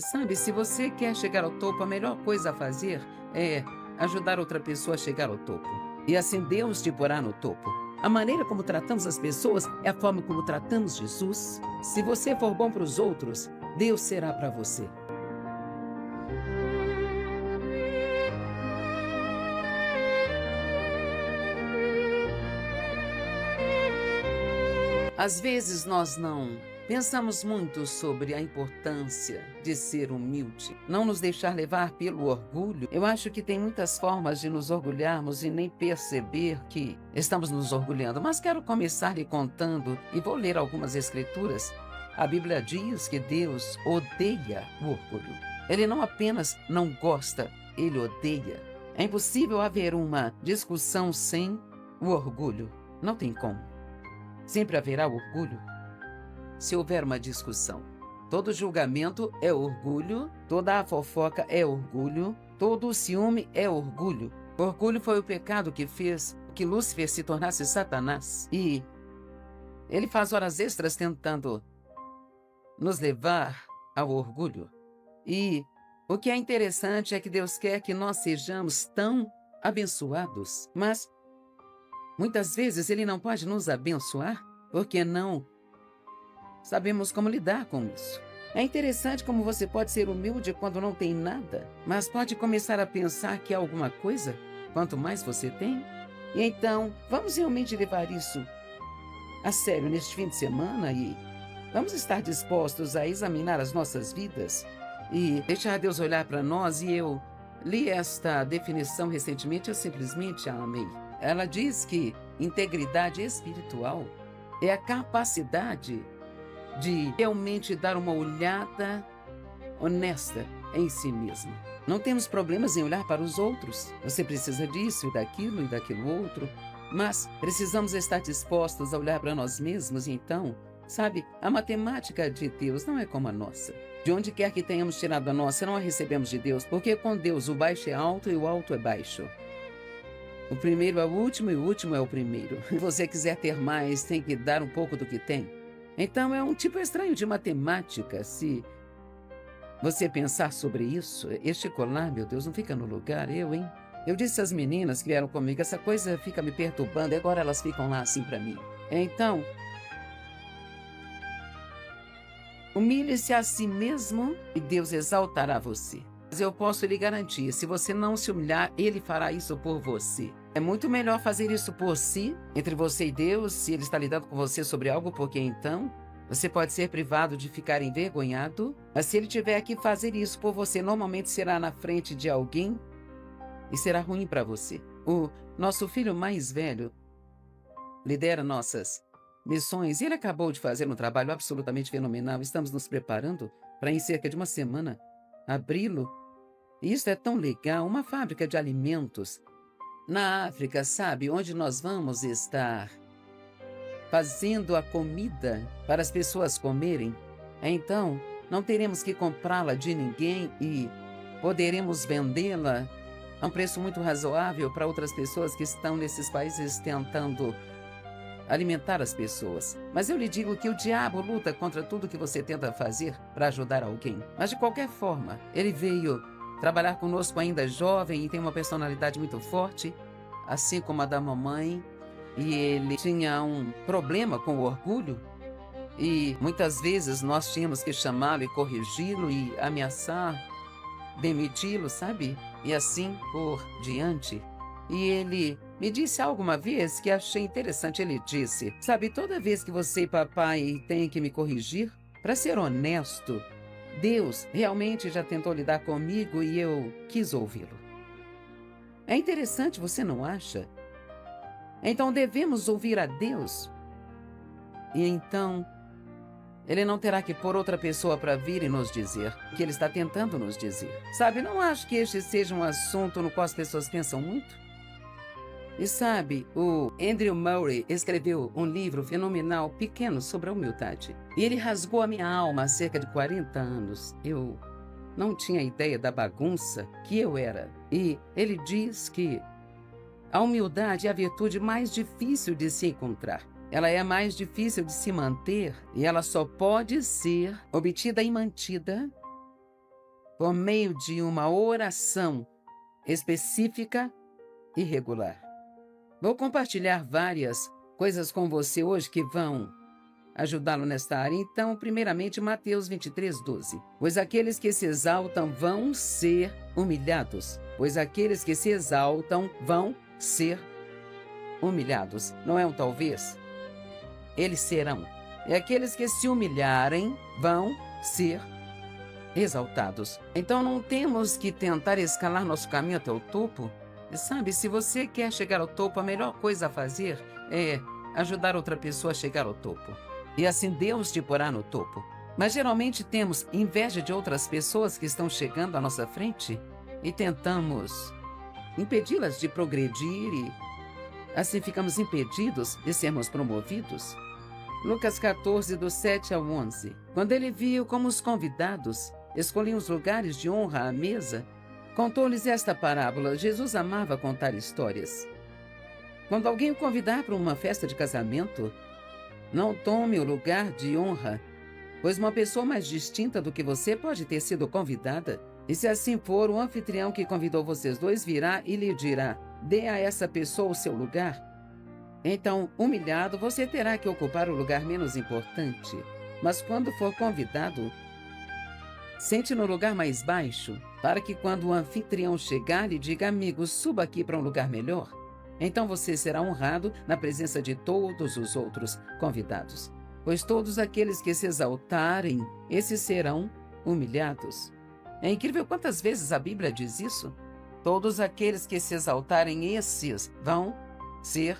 Sabe, se você quer chegar ao topo, a melhor coisa a fazer é ajudar outra pessoa a chegar ao topo. E assim Deus te porá no topo. A maneira como tratamos as pessoas é a forma como tratamos Jesus. Se você for bom para os outros, Deus será para você. Às vezes nós não pensamos muito sobre a importância de ser humilde, não nos deixar levar pelo orgulho. Eu acho que tem muitas formas de nos orgulharmos e nem perceber que estamos nos orgulhando. Mas quero começar lhe contando, e vou ler algumas escrituras. A Bíblia diz que Deus odeia o orgulho. Ele não apenas não gosta, ele odeia. É impossível haver uma discussão sem o orgulho. Não tem como. Sempre haverá orgulho se houver uma discussão. Todo julgamento é orgulho, toda a fofoca é orgulho, todo o ciúme é orgulho. O orgulho foi o pecado que fez que Lúcifer se tornasse Satanás. E ele faz horas extras tentando nos levar ao orgulho. E o que é interessante é que Deus quer que nós sejamos tão abençoados, mas muitas vezes Ele não pode nos abençoar porque não sabemos como lidar com isso. É interessante como você pode ser humilde quando não tem nada, mas pode começar a pensar que é alguma coisa, quanto mais você tem. E então, vamos realmente levar isso a sério neste fim de semana e vamos estar dispostos a examinar as nossas vidas e deixar Deus olhar para nós. E eu li esta definição recentemente, eu simplesmente a amei. Ela diz que integridade espiritual é a capacidade de realmente dar uma olhada honesta em si mesmo. Não temos problemas em olhar para os outros. Você precisa disso e daquilo outro, mas precisamos estar dispostos a olhar para nós mesmos. E então, sabe, a matemática de Deus não é como a nossa. De onde quer que tenhamos tirado a nossa, não a recebemos de Deus, porque com Deus o baixo é alto e o alto é baixo. O primeiro é o último e o último é o primeiro. Se você quiser ter mais, tem que dar um pouco do que tem. Então é um tipo estranho de matemática. Se você pensar sobre isso, este colar, meu Deus, não fica no lugar, hein? Eu disse às meninas que vieram comigo, essa coisa fica me perturbando, e agora elas ficam lá assim para mim. Então, humilhe-se a si mesmo e Deus exaltará você. Mas eu posso lhe garantir, se você não se humilhar, Ele fará isso por você. É muito melhor fazer isso por si, entre você e Deus, se Ele está lidando com você sobre algo, porque então você pode ser privado de ficar envergonhado. Mas se Ele tiver que fazer isso por você, normalmente será na frente de alguém e será ruim para você. O nosso filho mais velho lidera nossas missões e ele acabou de fazer um trabalho absolutamente fenomenal. Estamos nos preparando para, em cerca de uma semana, abri-lo. E isso é tão legal, uma fábrica de alimentos na África, sabe, onde nós vamos estar fazendo a comida para as pessoas comerem. Então, não teremos que comprá-la de ninguém e poderemos vendê-la a um preço muito razoável para outras pessoas que estão nesses países tentando alimentar as pessoas. Mas eu lhe digo que o diabo luta contra tudo que você tenta fazer para ajudar alguém. Mas de qualquer forma, ele veio trabalhar conosco ainda jovem e tem uma personalidade muito forte, assim como a da mamãe. E ele tinha um problema com o orgulho e muitas vezes nós tínhamos que chamá-lo e corrigi-lo e ameaçar demiti-lo, sabe? E assim por diante. E ele me disse alguma vez que achei interessante. Ele disse, sabe, toda vez que você e papai têm que me corrigir, para ser honesto, Deus realmente já tentou lidar comigo e eu quis ouvi-lo. É interessante, você não acha? Então devemos ouvir a Deus. E então, Ele não terá que pôr outra pessoa para vir e nos dizer o que Ele está tentando nos dizer. Sabe, não acho que este seja um assunto no qual as pessoas pensam muito. E sabe, o Andrew Murray escreveu um livro fenomenal, pequeno, sobre a humildade. E ele rasgou a minha alma há cerca de 40 anos. Eu não tinha ideia da bagunça que eu era. E ele diz que a humildade é a virtude mais difícil de se encontrar. Ela é a mais difícil de se manter e ela só pode ser obtida e mantida por meio de uma oração específica e regular. Vou compartilhar várias coisas com você hoje que vão ajudá-lo nesta área. Então, primeiramente, Mateus 23:12. Pois aqueles que se exaltam vão ser humilhados. Pois aqueles que se exaltam vão ser humilhados. Não é um talvez? Eles serão. E aqueles que se humilharem vão ser exaltados. Então, não temos que tentar escalar nosso caminho até o topo. E sabe, se você quer chegar ao topo, a melhor coisa a fazer é ajudar outra pessoa a chegar ao topo. E assim Deus te porá no topo. Mas geralmente temos inveja de outras pessoas que estão chegando à nossa frente e tentamos impedi-las de progredir e assim ficamos impedidos de sermos promovidos. Lucas 14, do 7 ao 11. Quando ele viu como os convidados escolhiam os lugares de honra à mesa, contou-lhes esta parábola. Jesus amava contar histórias. Quando alguém o convidar para uma festa de casamento, não tome o lugar de honra, pois uma pessoa mais distinta do que você pode ter sido convidada. E se assim for, o anfitrião que convidou vocês dois virá e lhe dirá: dê a essa pessoa o seu lugar. Então, humilhado, você terá que ocupar o lugar menos importante. Mas quando for convidado, sente no lugar mais baixo, para que quando o anfitrião chegar, lhe diga: amigo, suba aqui para um lugar melhor. Então você será honrado na presença de todos os outros convidados. Pois todos aqueles que se exaltarem, esses serão humilhados. É incrível quantas vezes a Bíblia diz isso. Todos aqueles que se exaltarem, esses vão ser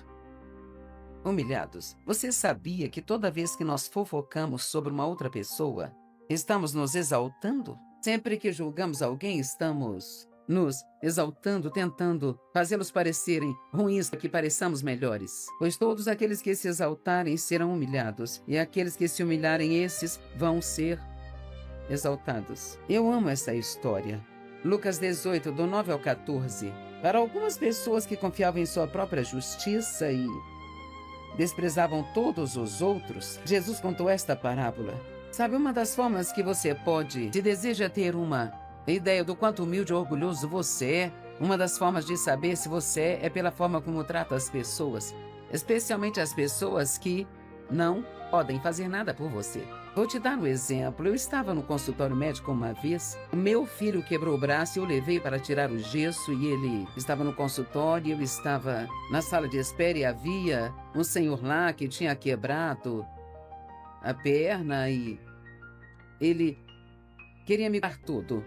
humilhados. Você sabia que toda vez que nós fofocamos sobre uma outra pessoa, estamos nos exaltando? Sempre que julgamos alguém, estamos nos exaltando, tentando fazê-los parecerem ruins para que pareçamos melhores. Pois todos aqueles que se exaltarem serão humilhados, e aqueles que se humilharem, esses vão ser exaltados. Eu amo essa história. Lucas 18, do 9 ao 14. Para algumas pessoas que confiavam em sua própria justiça e desprezavam todos os outros, Jesus contou esta parábola. Sabe, uma das formas que você pode, se deseja ter uma ideia do quanto humilde e orgulhoso você é, uma das formas de saber se você é pela forma como trata as pessoas, especialmente as pessoas que não podem fazer nada por você. Vou te dar um exemplo. Eu estava no consultório médico uma vez, meu filho quebrou o braço e eu levei para tirar o gesso e ele estava no consultório, eu estava na sala de espera e havia um senhor lá que tinha quebrado a perna e ele queria me dar tudo.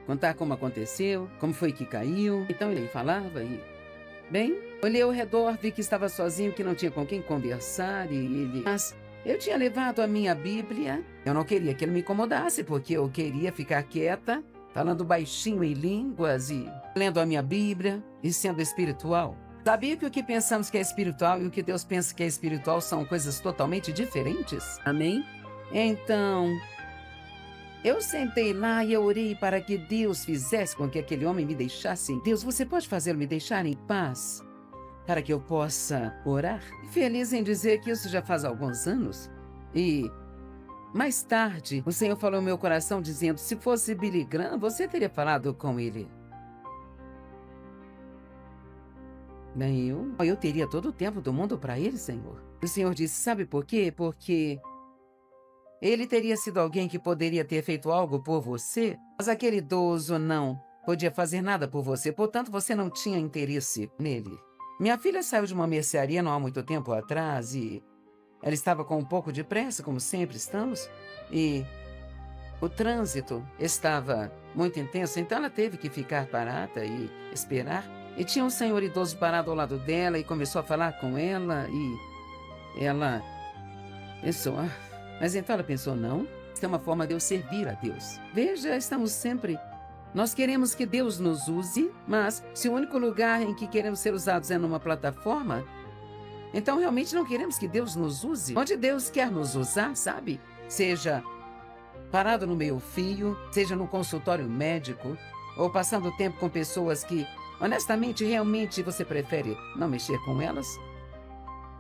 Contar como aconteceu, como foi que caiu. Então ele falava e... Bem, olhei ao redor, vi que estava sozinho, que não tinha com quem conversar e ele... Mas eu tinha levado a minha Bíblia. Eu não queria que ele me incomodasse, porque eu queria ficar quieta, falando baixinho em línguas e lendo a minha Bíblia e sendo espiritual. Sabia que o que pensamos que é espiritual e o que Deus pensa que é espiritual são coisas totalmente diferentes? Amém? Então, eu sentei lá e eu orei para que Deus fizesse com que aquele homem me deixasse. Deus, você pode fazê-lo me deixar em paz para que eu possa orar? Feliz em dizer que isso já faz alguns anos. E mais tarde, o Senhor falou no meu coração dizendo: se fosse Billy Graham, você teria falado com ele. Bem, eu teria todo o tempo do mundo para ele, Senhor. O Senhor disse: sabe por quê? Porque ele teria sido alguém que poderia ter feito algo por você, mas aquele idoso não podia fazer nada por você, portanto você não tinha interesse nele. Minha filha saiu de uma mercearia não há muito tempo atrás e ela estava com um pouco de pressa, como sempre estamos, e o trânsito estava muito intenso, então ela teve que ficar parada e esperar. E tinha um senhor idoso parado ao lado dela e começou a falar com ela e ela pensou... Mas então ela pensou: não, isso é uma forma de eu servir a Deus. Veja, nós queremos que Deus nos use, mas se o único lugar em que queremos ser usados é numa plataforma, então realmente não queremos que Deus nos use. Onde Deus quer nos usar, sabe? Seja parado no meio-fio, seja no consultório médico, ou passando tempo com pessoas que, honestamente, realmente você prefere não mexer com elas.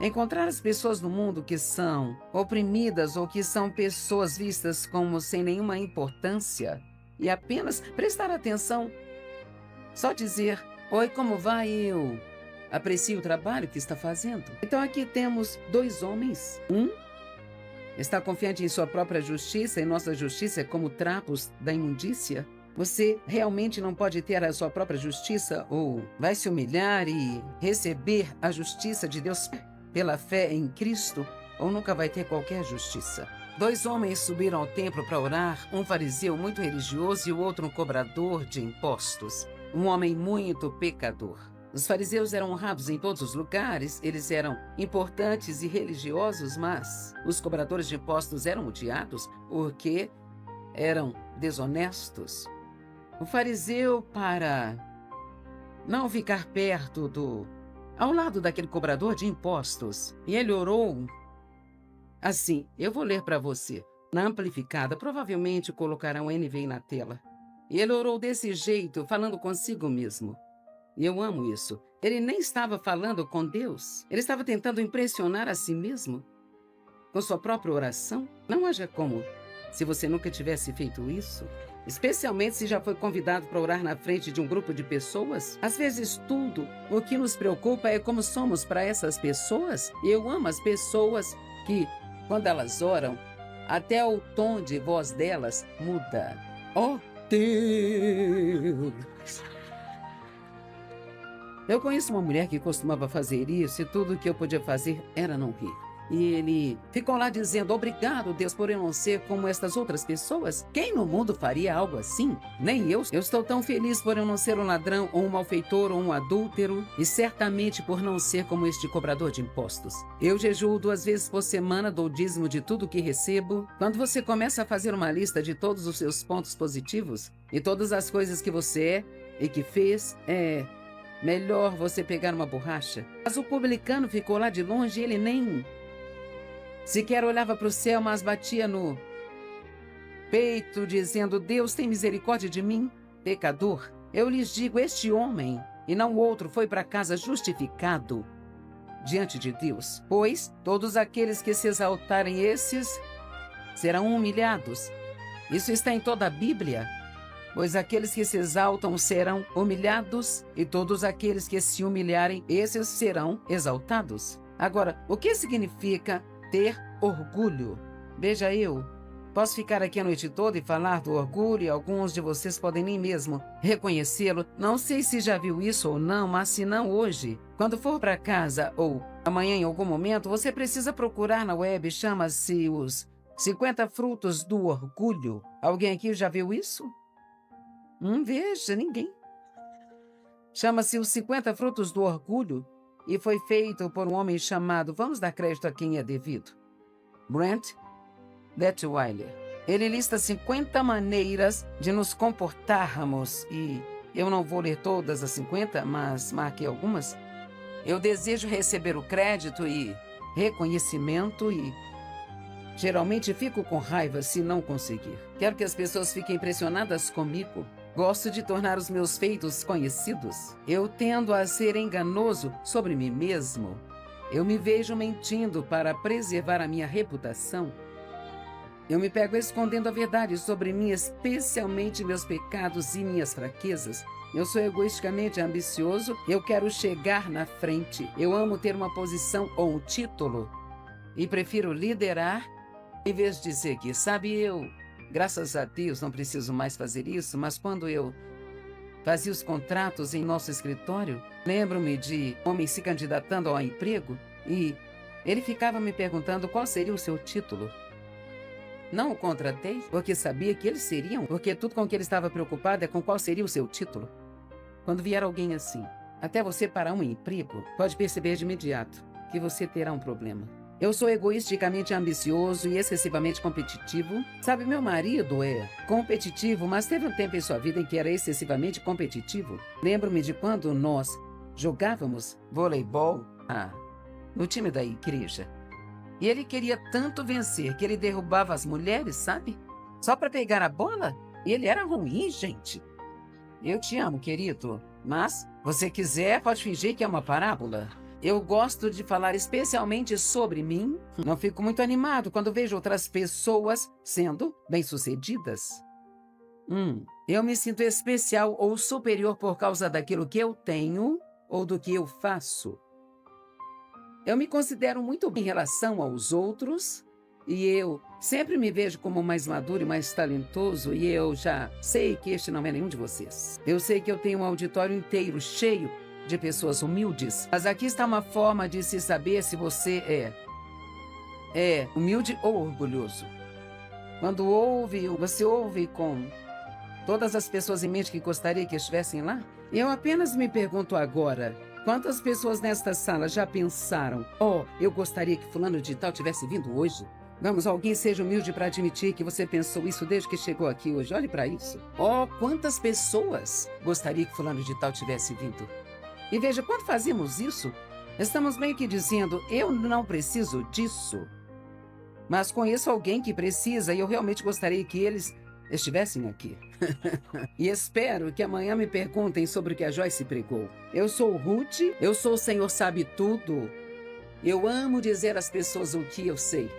Encontrar as pessoas no mundo que são oprimidas ou que são pessoas vistas como sem nenhuma importância e apenas prestar atenção. Só dizer: oi, como vai? Eu aprecio o trabalho que está fazendo. Então aqui temos dois homens. Um está confiante em sua própria justiça, e nossa justiça é como trapos da imundícia. Você realmente não pode ter a sua própria justiça, ou vai se humilhar e receber a justiça de Deus pela fé em Cristo, ou nunca vai ter qualquer justiça. Dois homens subiram ao templo para orar, um fariseu muito religioso e o outro um cobrador de impostos, um homem muito pecador. Os fariseus eram honrados em todos os lugares, eles eram importantes e religiosos, mas os cobradores de impostos eram odiados porque eram desonestos. O fariseu, para não ficar ao lado daquele cobrador de impostos, e ele orou assim. Eu vou ler para você. Na amplificada, provavelmente colocarão NVI na tela. E ele orou desse jeito, falando consigo mesmo. E eu amo isso. Ele nem estava falando com Deus. Ele estava tentando impressionar a si mesmo com sua própria oração. Não haja como se você nunca tivesse feito isso. Especialmente se já foi convidado para orar na frente de um grupo de pessoas. Às vezes tudo o que nos preocupa é como somos para essas pessoas. E eu amo as pessoas que, quando elas oram, até o tom de voz delas muda. Oh, Deus! Eu conheço uma mulher que costumava fazer isso e tudo o que eu podia fazer era não rir. E ele ficou lá dizendo: obrigado, Deus, por eu não ser como estas outras pessoas. Quem no mundo faria algo assim? Nem eu. Eu estou tão feliz por eu não ser um ladrão, ou um malfeitor, ou um adúltero, e certamente por não ser como este cobrador de impostos. Eu jejuo 2 vezes por semana, dou dízimo de tudo que recebo. Quando você começa a fazer uma lista de todos os seus pontos positivos e todas as coisas que você é e que fez, melhor você pegar uma borracha. Mas o publicano ficou lá de longe e ele nem sequer olhava para o céu, mas batia no peito, dizendo: Deus, tem misericórdia de mim, pecador. Eu lhes digo, este homem, e não o outro, foi para casa justificado diante de Deus. Pois todos aqueles que se exaltarem, esses serão humilhados. Isso está em toda a Bíblia. Pois aqueles que se exaltam serão humilhados, e todos aqueles que se humilharem, esses serão exaltados. Agora, o que significa ter orgulho? Veja, eu posso ficar aqui a noite toda e falar do orgulho, e alguns de vocês podem nem mesmo reconhecê-lo. Não sei se já viu isso ou não, mas se não hoje, quando for para casa ou amanhã em algum momento, você precisa procurar na web, chama-se os 50 frutos do orgulho. Alguém aqui já viu isso? Veja, ninguém. Chama-se os 50 frutos do orgulho e foi feito por um homem chamado, vamos dar crédito a quem é devido, Brent Detweiler. Ele lista 50 maneiras de nos comportarmos e eu não vou ler todas as 50, mas marquei algumas. Eu desejo receber o crédito e reconhecimento e geralmente fico com raiva se não conseguir. Quero que as pessoas fiquem impressionadas comigo. Gosto de tornar os meus feitos conhecidos. Eu tendo a ser enganoso sobre mim mesmo. Eu me vejo mentindo para preservar a minha reputação. Eu me pego escondendo a verdade sobre mim, especialmente meus pecados e minhas fraquezas. Eu sou egoisticamente ambicioso. Eu quero chegar na frente. Eu amo ter uma posição ou um título. E prefiro liderar em vez de seguir. Sabe, graças a Deus, não preciso mais fazer isso, mas quando eu fazia os contratos em nosso escritório, lembro-me de um homem se candidatando ao emprego e ele ficava me perguntando qual seria o seu título. Não o contratei porque sabia que eles seriam, porque tudo com que ele estava preocupado é com qual seria o seu título. Quando vier alguém assim, até você para um emprego, pode perceber de imediato que você terá um problema. Eu sou egoisticamente ambicioso e excessivamente competitivo. Sabe, meu marido é competitivo, mas teve um tempo em sua vida em que era excessivamente competitivo. Lembro-me de quando nós jogávamos voleibol no time da igreja. E ele queria tanto vencer que ele derrubava as mulheres, sabe? Só para pegar a bola. E ele era ruim, gente. Eu te amo, querido, mas você quiser, pode fingir que é uma parábola. Eu gosto de falar especialmente sobre mim. Não fico muito animado quando vejo outras pessoas sendo bem-sucedidas. Eu me sinto especial ou superior por causa daquilo que eu tenho ou do que eu faço. Eu me considero muito bem em relação aos outros e eu sempre me vejo como mais maduro e mais talentoso e eu já sei que este não é nenhum de vocês. Eu sei que eu tenho um auditório inteiro cheio de pessoas humildes, mas aqui está uma forma de se saber se você é humilde ou orgulhoso. Quando você ouve com todas as pessoas em mente que gostaria que estivessem lá? Eu apenas me pergunto agora, quantas pessoas nesta sala já pensaram, eu gostaria que fulano de tal tivesse vindo hoje? Vamos, alguém seja humilde para admitir que você pensou isso desde que chegou aqui hoje. Olhe para isso. Quantas pessoas gostaria que fulano de tal tivesse vindo? E veja, quando fazemos isso, estamos meio que dizendo, eu não preciso disso. Mas conheço alguém que precisa e eu realmente gostaria que eles estivessem aqui. E espero que amanhã me perguntem sobre o que a Joyce pregou. Eu sou Ruth, eu sou o Senhor Sabe Tudo. Eu amo dizer às pessoas o que eu sei.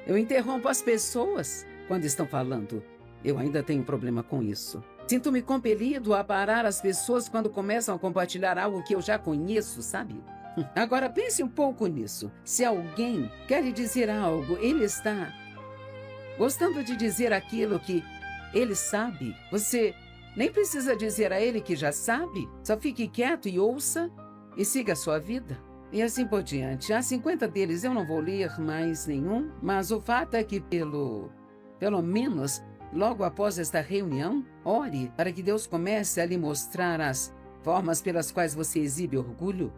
Eu interrompo as pessoas quando estão falando. Eu ainda tenho problema com isso. Sinto-me compelido a parar as pessoas quando começam a compartilhar algo que eu já conheço, sabe? Agora pense um pouco nisso. Se alguém quer lhe dizer algo, ele está gostando de dizer aquilo que ele sabe. Você nem precisa dizer a ele que já sabe. Só fique quieto e ouça e siga a sua vida. E assim por diante. Há 50 deles, eu não vou ler mais nenhum, mas o fato é que pelo menos, logo após esta reunião, ore para que Deus comece a lhe mostrar as formas pelas quais você exibe orgulho.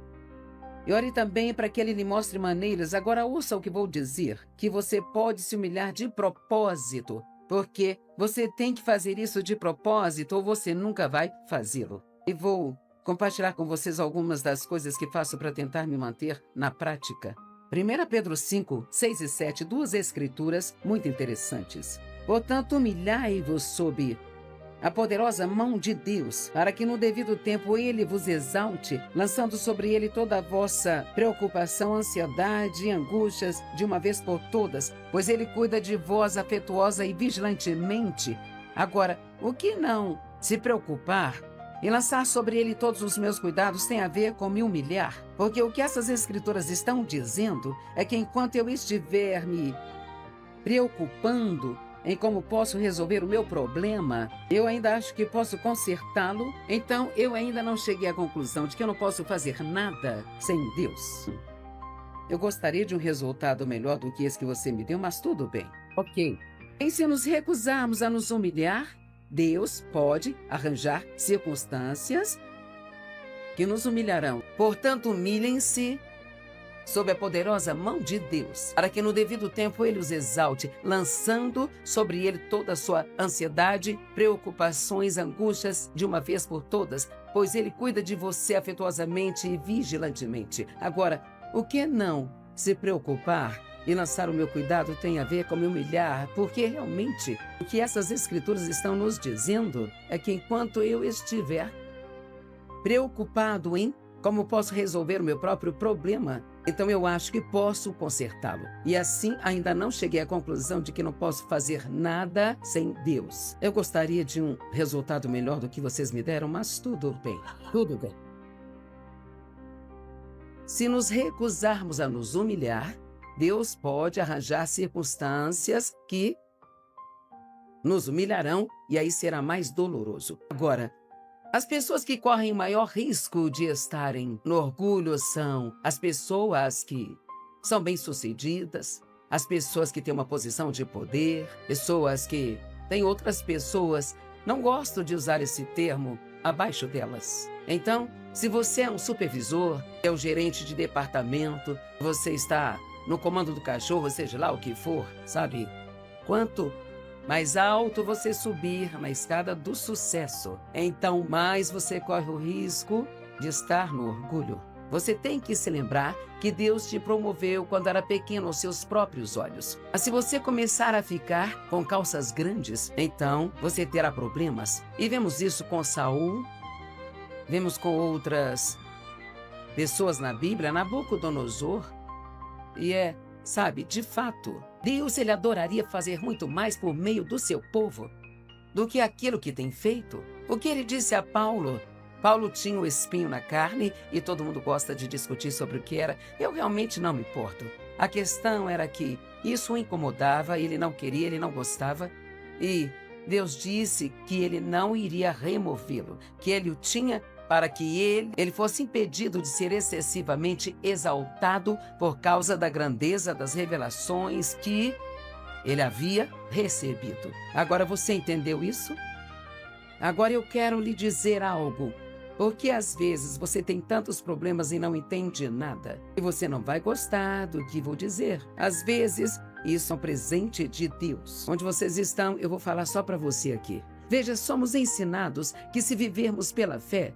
E ore também para que Ele lhe mostre maneiras, agora ouça o que vou dizer, que você pode se humilhar de propósito, porque você tem que fazer isso de propósito ou você nunca vai fazê-lo. E vou compartilhar com vocês algumas das coisas que faço para tentar me manter na prática. 1 Pedro 5, 6 e 7, duas escrituras muito interessantes. Portanto, humilhai-vos sob a poderosa mão de Deus, para que no devido tempo Ele vos exalte, lançando sobre Ele toda a vossa preocupação, ansiedade e angústias de uma vez por todas, pois Ele cuida de vós afetuosa e vigilantemente. Agora, o que não se preocupar e lançar sobre Ele todos os meus cuidados tem a ver com me humilhar, porque o que essas escrituras estão dizendo é que enquanto eu estiver me preocupando em como posso resolver o meu problema, eu ainda acho que posso consertá-lo, então eu ainda não cheguei à conclusão de que eu não posso fazer nada sem Deus. Eu gostaria de um resultado melhor do que esse que você me deu, mas tudo bem. Ok. E se nos recusarmos a nos humilhar, Deus pode arranjar circunstâncias que nos humilharão. Portanto, humilhem-se sob a poderosa mão de Deus, para que no devido tempo Ele os exalte, lançando sobre Ele toda a sua ansiedade, preocupações, angústias, de uma vez por todas, pois Ele cuida de você afetuosamente e vigilantemente. Agora, o que não se preocupar e lançar o meu cuidado tem a ver com me humilhar, porque realmente o que essas escrituras estão nos dizendo é que enquanto eu estiver preocupado em como posso resolver o meu próprio problema, então eu acho que posso consertá-lo. E assim ainda não cheguei à conclusão de que não posso fazer nada sem Deus. Eu gostaria de um resultado melhor do que vocês me deram, mas tudo bem, tudo bem. Se nos recusarmos a nos humilhar, Deus pode arranjar circunstâncias que nos humilharão e aí será mais doloroso. Agora, as pessoas que correm maior risco de estarem no orgulho são as pessoas que são bem-sucedidas, as pessoas que têm uma posição de poder, pessoas que têm outras pessoas, não gosto de usar esse termo, abaixo delas. Então, se você é um supervisor, é o gerente de departamento, você está no comando do cachorro, seja lá o que for, sabe? Quanto mais alto você subir na escada do sucesso, então mais você corre o risco de estar no orgulho. Você tem que se lembrar que Deus te promoveu quando era pequeno aos seus próprios olhos. Mas se você começar a ficar com calças grandes, então você terá problemas. E vemos isso com Saul, vemos com outras pessoas na Bíblia, Nabucodonosor. E sabe, de fato, Deus, ele adoraria fazer muito mais por meio do seu povo do que aquilo que tem feito. O que ele disse a Paulo? Paulo tinha o espinho na carne e todo mundo gosta de discutir sobre o que era. Eu realmente não me importo. A questão era que isso o incomodava, ele não queria, ele não gostava. E Deus disse que ele não iria removê-lo, que ele o tinha para que ele fosse impedido de ser excessivamente exaltado por causa da grandeza das revelações que ele havia recebido. Agora você entendeu isso? Agora eu quero lhe dizer algo. Porque às vezes você tem tantos problemas e não entende nada. E você não vai gostar do que vou dizer. Às vezes, isso é um presente de Deus. Onde vocês estão, eu vou falar só para você aqui. Veja, somos ensinados que se vivermos pela fé,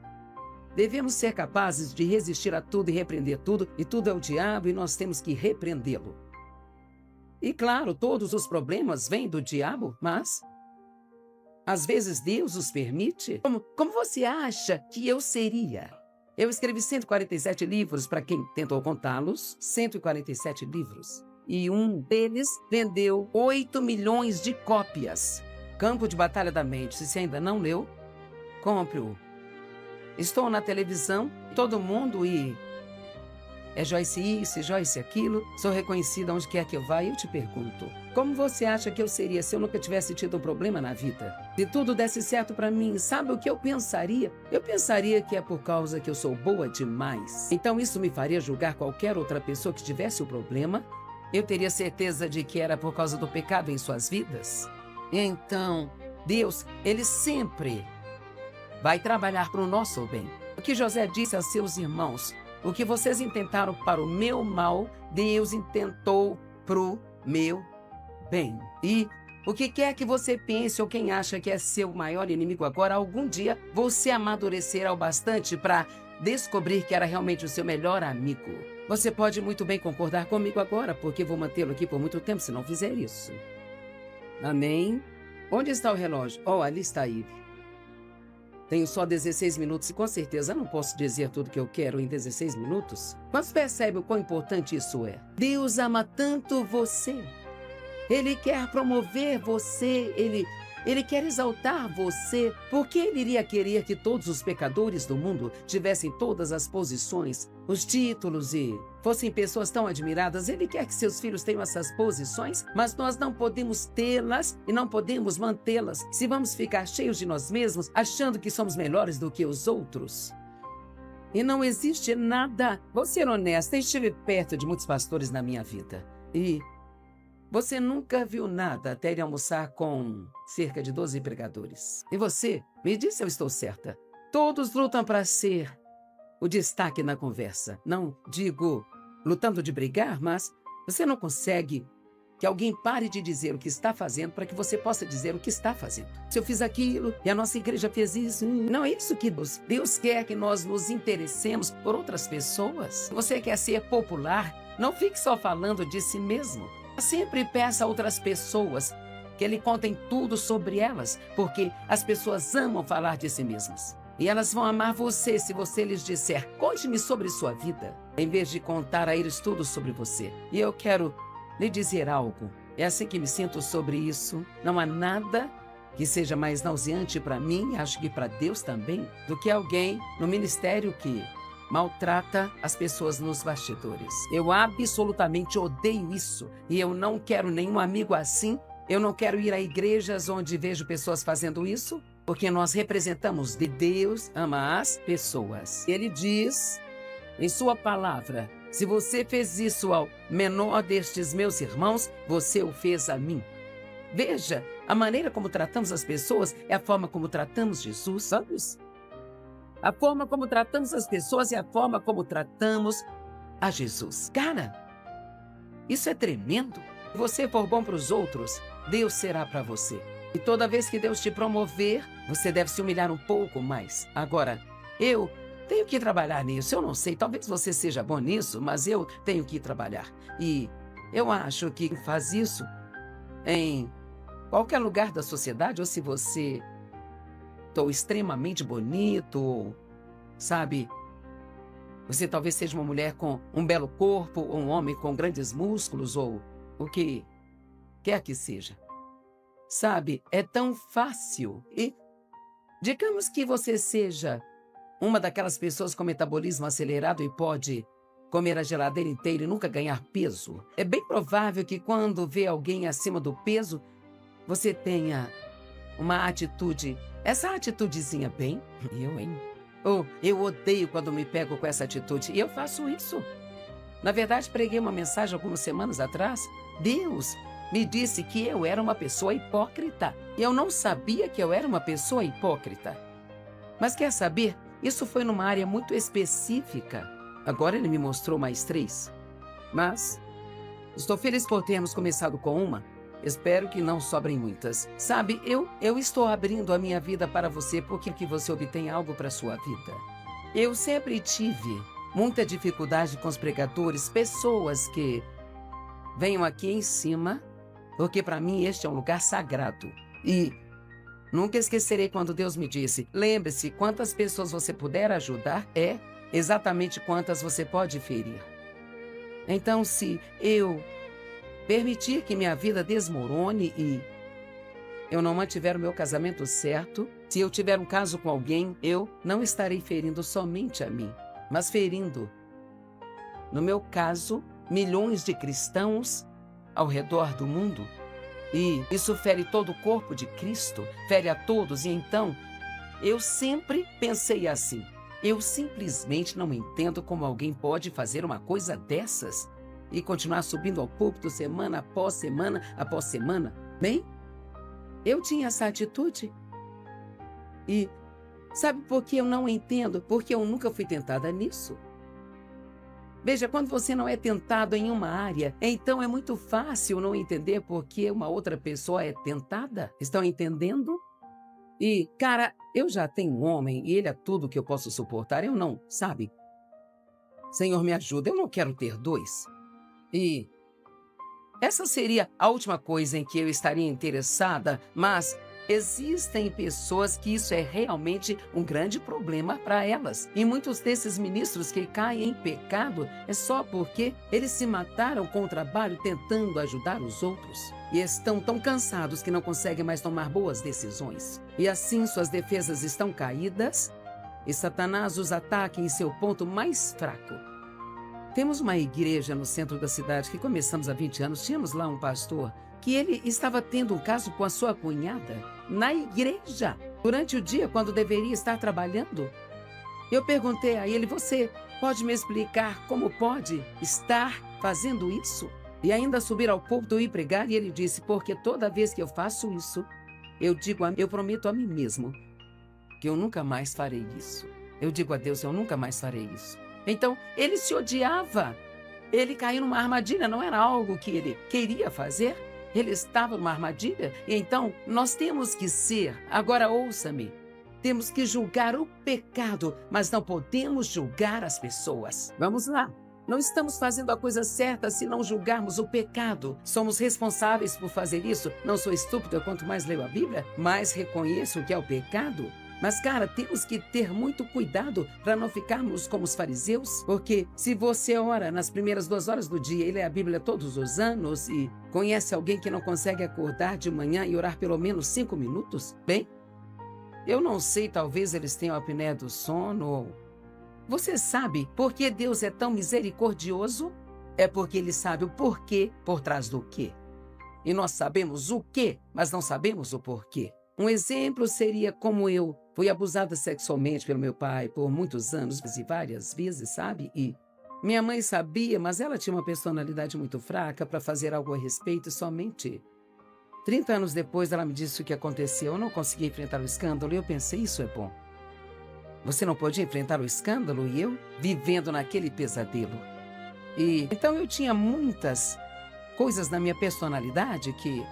devemos ser capazes de resistir a tudo e repreender tudo. E tudo é o diabo e nós temos que repreendê-lo. E claro, todos os problemas vêm do diabo, mas às vezes Deus os permite. Como você acha que eu seria? Eu escrevi 147 livros para quem tentou contá-los. 147 livros. E um deles vendeu 8 milhões de cópias. Campo de Batalha da Mente. Se você ainda não leu, compre-o. Estou na televisão, todo mundo é Joyce isso, Joyce aquilo. Sou reconhecida onde quer que eu vá e eu te pergunto. Como você acha que eu seria se eu nunca tivesse tido um problema na vida? Se tudo desse certo para mim, sabe o que eu pensaria? Eu pensaria que é por causa que eu sou boa demais. Então isso me faria julgar qualquer outra pessoa que tivesse o problema? Eu teria certeza de que era por causa do pecado em suas vidas? Então, Deus, ele sempre vai trabalhar para o nosso bem. O que José disse a seus irmãos: o que vocês intentaram para o meu mal, Deus intentou para o meu bem. E o que quer que você pense ou quem acha que é seu maior inimigo agora, algum dia você amadurecerá o bastante para descobrir que era realmente o seu melhor amigo. Você pode muito bem concordar comigo agora, porque vou mantê-lo aqui por muito tempo se não fizer isso. Amém? Onde está o relógio? Oh, ali está aí. Tenho só 16 minutos e com certeza não posso dizer tudo que eu quero em 16 minutos. Mas percebe o quão importante isso é. Deus ama tanto você. Ele quer promover você, Ele quer exaltar você. Por que Ele iria querer que todos os pecadores do mundo tivessem todas as posições, os títulos e fossem pessoas tão admiradas? Ele quer que seus filhos tenham essas posições, mas nós não podemos tê-las e não podemos mantê-las se vamos ficar cheios de nós mesmos, achando que somos melhores do que os outros. E não existe nada. Vou ser honesta, estive perto de muitos pastores na minha vida. E você nunca viu nada até ir almoçar com cerca de 12 pregadores. E você, me diz se eu estou certa, todos lutam para ser o destaque na conversa. Não digo lutando de brigar, mas você não consegue que alguém pare de dizer o que está fazendo para que você possa dizer o que está fazendo. Se eu fiz aquilo e a nossa igreja fez isso, não é isso que Deus quer, que nós nos interessemos por outras pessoas. Se você quer ser popular, não fique só falando de si mesmo. Sempre peça a outras pessoas que lhe contem tudo sobre elas, porque as pessoas amam falar de si mesmas. E elas vão amar você se você lhes disser: conte-me sobre sua vida, em vez de contar a eles tudo sobre você. E eu quero lhe dizer algo. É assim que me sinto sobre isso. Não há nada que seja mais nauseante para mim, acho que para Deus também, do que alguém no ministério que maltrata as pessoas nos bastidores. Eu absolutamente odeio isso. E eu não quero nenhum amigo assim. Eu não quero ir a igrejas onde vejo pessoas fazendo isso, porque nós representamos de Deus, ama as pessoas. Ele diz em sua palavra: se você fez isso ao menor destes meus irmãos, você o fez a mim. Veja, a maneira como tratamos as pessoas é a forma como tratamos Jesus, sabe? A forma como tratamos as pessoas é a forma como tratamos a Jesus. Cara, isso é tremendo. Se você for bom para os outros, Deus será para você. E toda vez que Deus te promover, você deve se humilhar um pouco mais. Agora, eu tenho que trabalhar nisso. Eu não sei, talvez você seja bom nisso, mas eu tenho que trabalhar. E eu acho que faz isso em qualquer lugar da sociedade, ou se você estou extremamente bonito, ou, sabe, você talvez seja uma mulher com um belo corpo, ou um homem com grandes músculos, ou o que quer que seja. Sabe, é tão fácil. E digamos que você seja uma daquelas pessoas com metabolismo acelerado e pode comer a geladeira inteira e nunca ganhar peso. É bem provável que quando vê alguém acima do peso, você tenha uma atitude, essa atitudezinha bem, hein? Eu odeio quando me pego com essa atitude e eu faço isso. Na verdade, preguei uma mensagem algumas semanas atrás. Deus me disse que eu era uma pessoa hipócrita. E eu não sabia que eu era uma pessoa hipócrita. Mas quer saber? Isso foi numa área muito específica. Agora ele me mostrou mais 3. Mas estou feliz por termos começado com uma. Espero que não sobrem muitas. Sabe, eu estou abrindo a minha vida para você porque que você obtém algo para a sua vida. Eu sempre tive muita dificuldade com os pregadores, pessoas que venham aqui em cima, porque para mim este é um lugar sagrado. E nunca esquecerei quando Deus me disse, lembre-se, quantas pessoas você puder ajudar é exatamente quantas você pode ferir. Então, se eu permitir que minha vida desmorone e eu não mantiver o meu casamento certo, se eu tiver um caso com alguém, eu não estarei ferindo somente a mim, mas ferindo, no meu caso, milhões de cristãos ao redor do mundo. E isso fere todo o corpo de Cristo, fere a todos. E então, eu sempre pensei assim, eu simplesmente não entendo como alguém pode fazer uma coisa dessas e continuar subindo ao púlpito semana após semana após semana. Bem, eu tinha essa atitude. E sabe por que eu não entendo? Porque eu nunca fui tentada nisso. Veja, quando você não é tentado em uma área, então é muito fácil não entender por que uma outra pessoa é tentada. Estão entendendo? E, cara, eu já tenho um homem e ele é tudo que eu posso suportar. Eu não, sabe? Senhor, me ajuda, eu não quero ter 2. E essa seria a última coisa em que eu estaria interessada, mas existem pessoas que isso é realmente um grande problema para elas. E muitos desses ministros que caem em pecado é só porque eles se mataram com o trabalho tentando ajudar os outros. E estão tão cansados que não conseguem mais tomar boas decisões. E assim suas defesas estão caídas e Satanás os ataca em seu ponto mais fraco. Temos uma igreja no centro da cidade que começamos há 20 anos. Tínhamos lá um pastor que ele estava tendo um caso com a sua cunhada na igreja, durante o dia, quando deveria estar trabalhando. Eu perguntei a ele, você pode me explicar como pode estar fazendo isso? E ainda subir ao púlpito e pregar? E ele disse, porque toda vez que eu faço isso, eu prometo a mim mesmo que eu nunca mais farei isso. Eu digo a Deus, eu nunca mais farei isso. Então, ele se odiava. Ele caiu numa armadilha, não era algo que ele queria fazer. Ele estava numa armadilha. E então, nós temos que ser, agora ouça-me, temos que julgar o pecado, mas não podemos julgar as pessoas. Vamos lá. Não estamos fazendo a coisa certa se não julgarmos o pecado. Somos responsáveis por fazer isso. Não sou estúpida, quanto mais leio a Bíblia, mais reconheço o que é o pecado. Mas, cara, temos que ter muito cuidado para não ficarmos como os fariseus, porque se você ora nas primeiras 2 horas do dia e lê a Bíblia todos os anos e conhece alguém que não consegue acordar de manhã e orar pelo menos 5 minutos, bem, eu não sei, talvez eles tenham a apneia do sono ou... Você sabe por que Deus é tão misericordioso? É porque Ele sabe o porquê por trás do quê. E nós sabemos o quê, mas não sabemos o porquê. Um exemplo seria como eu fui abusada sexualmente pelo meu pai por muitos anos e várias vezes, sabe? E minha mãe sabia, mas ela tinha uma personalidade muito fraca para fazer algo a respeito e somente 30 anos depois ela me disse o que aconteceu. Eu não consegui enfrentar o escândalo e eu pensei, isso é bom. Você não podia enfrentar o escândalo e eu vivendo naquele pesadelo. E então eu tinha muitas coisas na minha personalidade que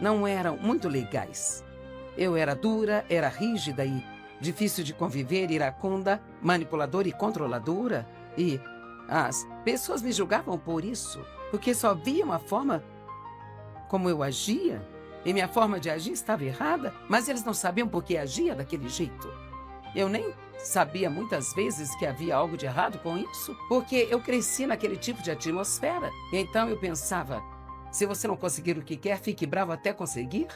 não eram muito legais. Eu era dura, era rígida e difícil de conviver, iracunda, manipuladora e controladora. E as pessoas me julgavam por isso, porque só viam a forma como eu agia. E minha forma de agir estava errada, mas eles não sabiam por que agia daquele jeito. Eu nem sabia muitas vezes que havia algo de errado com isso, porque eu cresci naquele tipo de atmosfera. E então eu pensava, Se você não conseguir o que quer, fique bravo até conseguir?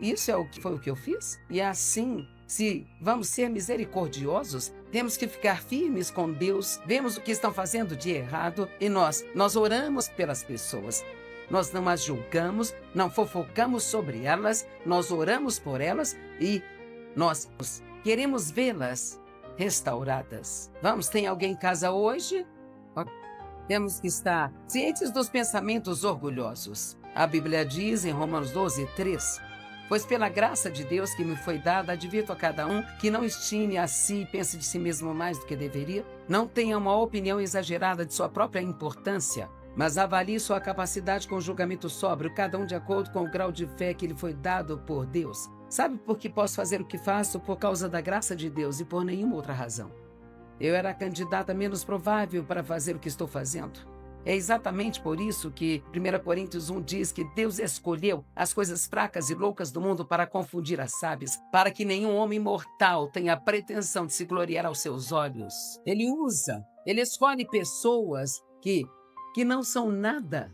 Isso foi o que eu fiz? E assim, se vamos ser misericordiosos, temos que ficar firmes com Deus, vemos o que estão fazendo de errado e nós oramos pelas pessoas. Nós não as julgamos, não fofocamos sobre elas, nós oramos por elas e nós queremos vê-las restauradas. Vamos, tem alguém em casa hoje? Temos que estar cientes dos pensamentos orgulhosos. A Bíblia diz em Romanos 12:3, pois pela graça de Deus que me foi dada, advirto a cada um que não estime a si e pense de si mesmo mais do que deveria, não tenha uma opinião exagerada de sua própria importância, mas avalie sua capacidade com julgamento sóbrio, cada um de acordo com o grau de fé que lhe foi dado por Deus. Sabe por que posso fazer o que faço? Por causa da graça de Deus e por nenhuma outra razão. Eu era a candidata menos provável para fazer o que estou fazendo. É exatamente por isso que 1 Coríntios 1 diz que Deus escolheu as coisas fracas e loucas do mundo para confundir as sábias, para que nenhum homem mortal tenha a pretensão de se gloriar aos seus olhos. Ele escolhe pessoas que não são nada.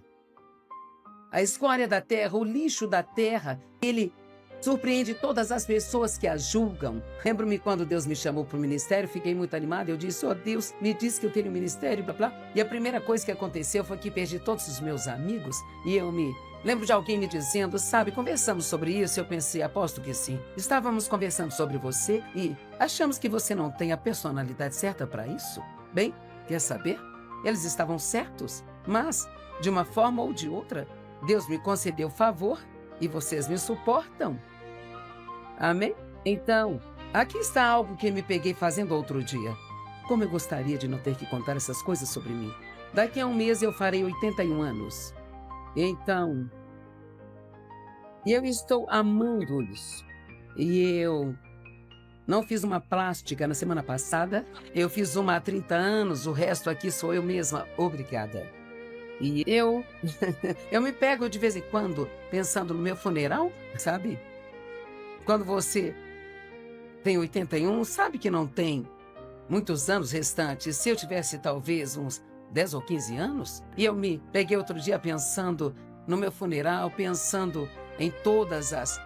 A escória da terra, o lixo da terra, ele surpreende todas as pessoas que a julgam. Lembro-me quando Deus me chamou para o ministério, fiquei muito animada. Eu disse, Deus, me disse que eu tenho um ministério, blá, blá. E a primeira coisa que aconteceu foi que perdi todos os meus amigos. E eu me lembro de alguém me dizendo, sabe, conversamos sobre isso. Eu pensei, aposto que sim. Estávamos conversando sobre você e achamos que você não tem a personalidade certa para isso. Bem, quer saber? Eles estavam certos, mas, de uma forma ou de outra, Deus me concedeu favor e vocês me suportam. Amém? Então, aqui está algo que me peguei fazendo outro dia. Como eu gostaria de não ter que contar essas coisas sobre mim. Daqui a um mês eu farei 81 anos. Então, eu estou amando isso. E eu não fiz uma plástica na semana passada. Eu fiz uma há 30 anos, o resto aqui sou eu mesma. Obrigada. E eu me pego de vez em quando pensando no meu funeral, sabe? Quando você tem 81, sabe que não tem muitos anos restantes. Se eu tivesse talvez uns 10 ou 15 anos, e eu me peguei outro dia pensando no meu funeral, pensando em todas as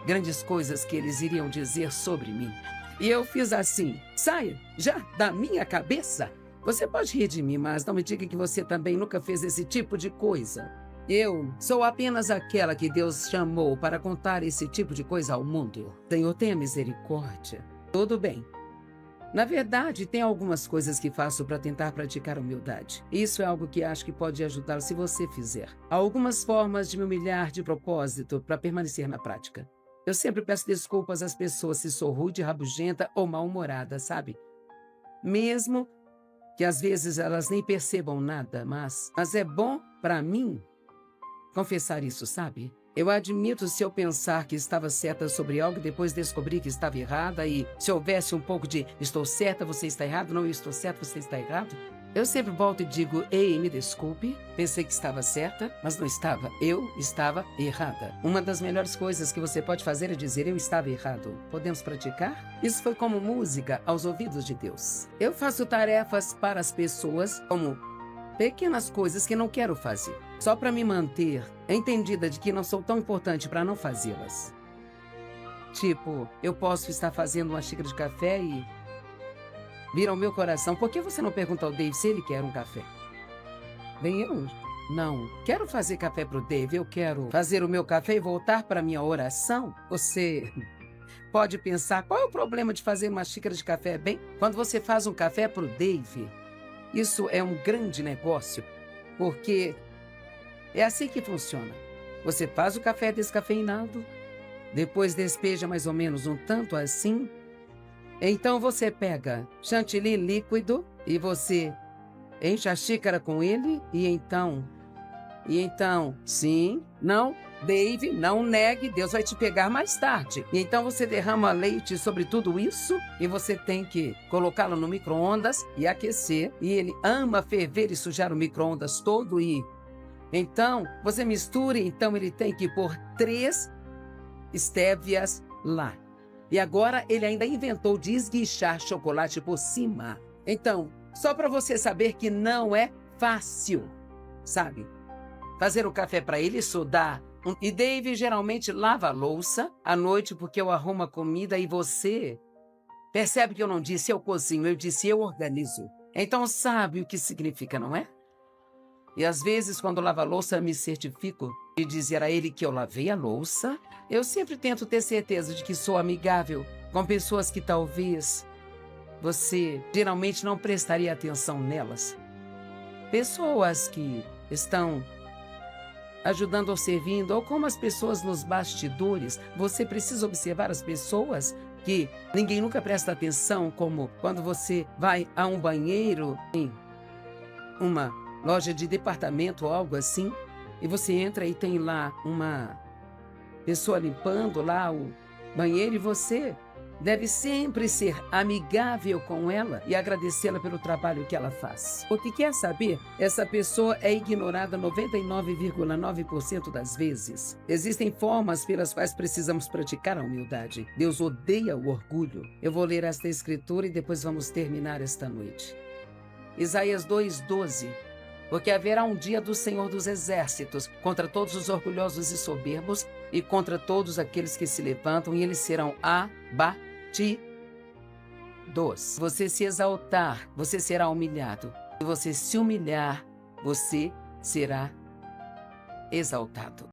grandes coisas que eles iriam dizer sobre mim. E eu fiz assim, saia já da minha cabeça. Você pode rir de mim, mas não me diga que você também nunca fez esse tipo de coisa. Eu sou apenas aquela que Deus chamou para contar esse tipo de coisa ao mundo. Senhor, tenha misericórdia. Tudo bem. Na verdade, tem algumas coisas que faço para tentar praticar a humildade. Isso é algo que acho que pode ajudar se você fizer. Há algumas formas de me humilhar de propósito para permanecer na prática. Eu sempre peço desculpas às pessoas se sou rude, rabugenta ou mal-humorada, sabe? Mesmo que às vezes elas nem percebam nada, mas é bom para mim confessar isso, sabe? Eu admito se eu pensar que estava certa sobre algo e depois descobrir que estava errada, e se houvesse um pouco de estou certa, você está errado, não, eu estou certa, você está errado. Eu sempre volto e digo, ei, me desculpe, pensei que estava certa, mas não estava, eu estava errada. Uma das melhores coisas que você pode fazer é dizer, eu estava errado. Podemos praticar? Isso foi como música aos ouvidos de Deus. Eu faço tarefas para as pessoas como pequenas coisas que não quero fazer, só para me manter entendida de que não sou tão importante para não fazê-las. Tipo, eu posso estar fazendo uma xícara de café e vir ao meu coração, por que você não pergunta ao Dave se ele quer um café? Bem, eu não quero fazer café para o Dave, eu quero fazer o meu café e voltar para a minha oração. Você pode pensar, qual é o problema de fazer uma xícara de café? Bem, quando você faz um café para o Dave, isso é um grande negócio, porque é assim que funciona. Você faz o café descafeinado, depois despeja mais ou menos um tanto assim. Então você pega chantilly líquido e você enche a xícara com ele e então, sim, não, Dave, não negue, Deus vai te pegar mais tarde. E então você derrama leite sobre tudo isso e você tem que colocá-lo no micro-ondas e aquecer. E ele ama ferver e sujar o micro-ondas todo e então você mistura e então ele tem que pôr 3 estévias lá. E agora ele ainda inventou de esguichar chocolate por cima. Então, só para você saber que não é fácil, sabe? fazer o café para ele, estudar. E Dave geralmente lava a louça à noite porque eu arrumo a comida e você percebe que eu não disse eu cozinho, eu disse eu organizo. Então sabe o que significa, não é? E às vezes, quando lavo a louça, eu me certifico de dizer a ele que eu lavei a louça. Eu sempre tento ter certeza de que sou amigável com pessoas que talvez você geralmente não prestaria atenção nelas. Pessoas que estão ajudando ou servindo, ou como as pessoas nos bastidores. Você precisa observar as pessoas que ninguém nunca presta atenção, como quando você vai a um banheiro em uma loja de departamento ou algo assim, e você entra e tem lá uma pessoa limpando lá o banheiro e você deve sempre ser amigável com ela e agradecê-la pelo trabalho que ela faz. Porque quer saber, essa pessoa é ignorada 99,9% das vezes. Existem formas pelas quais precisamos praticar a humildade. Deus odeia o orgulho. Eu vou ler esta escritura e depois vamos terminar esta noite. Isaías 2:12. Porque haverá um dia do Senhor dos Exércitos contra todos os orgulhosos e soberbos e contra todos aqueles que se levantam, e eles serão abatidos. Você se exaltar, você será humilhado. Se você se humilhar, você será exaltado.